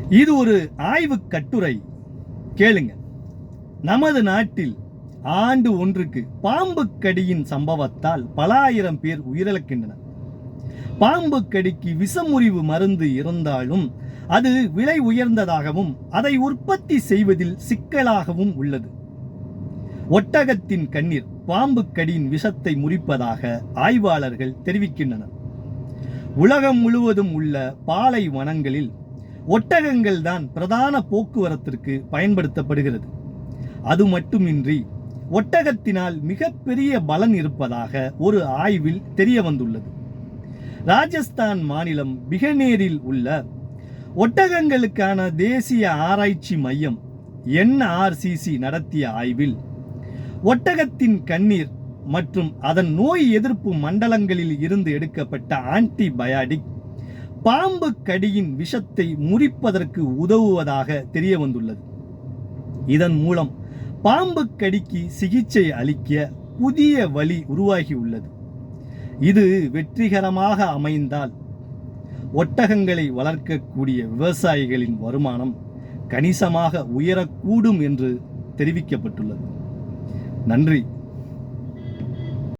இது ஒரு ஆய்வு கட்டுரை, கேளுங்க. நமது நாட்டில் ஆண்டு ஒன்றுக்கு பாம்பு கடியின் சம்பவத்தால் பல ஆயிரம் பேர் உயிரிழக்கின்றனர். பாம்பு கடிக்கு விஷமுறிவு மருந்து இருந்தாலும் அது விலை உயர்ந்ததாகவும் அதை உற்பத்தி செய்வதில் சிக்கலாகவும் உள்ளது. ஒட்டகத்தின் கண்ணீர் பாம்பு கடியின் விஷத்தை முறிப்பதாக ஆய்வாளர்கள் தெரிவிக்கின்றனர். உலகம் முழுவதும் உள்ள பாலைவனங்களில் ஒட்டகங்கள் தான் பிரதான போக்குவரத்திற்கு பயன்படுத்தப்படுகிறது. அது மட்டுமின்றி ஒட்டகத்தினால் மிகப்பெரிய பலன் இருப்பதாக ஒரு ஆய்வில் தெரிய வந்துள்ளது. ராஜஸ்தான் மாநிலம் பிகனேரில் உள்ள ஒட்டகங்களுக்கான தேசிய ஆராய்ச்சி மையம் NRCC நடத்திய ஆய்வில் ஒட்டகத்தின் கண்ணீர் மற்றும் அதன் நோய் எதிர்ப்பு மண்டலங்களில் இருந்து எடுக்கப்பட்ட ஆன்டிபயாட்டிக் பாம்பு கடியின் விஷத்தை முறிப்பதற்கு உதவுவதாக தெரிய வந்துள்ளது. இதன் மூலம் பாம்பு கடிக்கு சிகிச்சை அளிக்க புதிய வழி உருவாகியுள்ளது. இது வெற்றிகரமாக அமைந்தால் ஒட்டகங்களை வளர்க்கக்கூடிய விவசாயிகளின் வருமானம் கணிசமாக உயரக்கூடும் என்று தெரிவிக்கப்பட்டுள்ளது. நன்றி.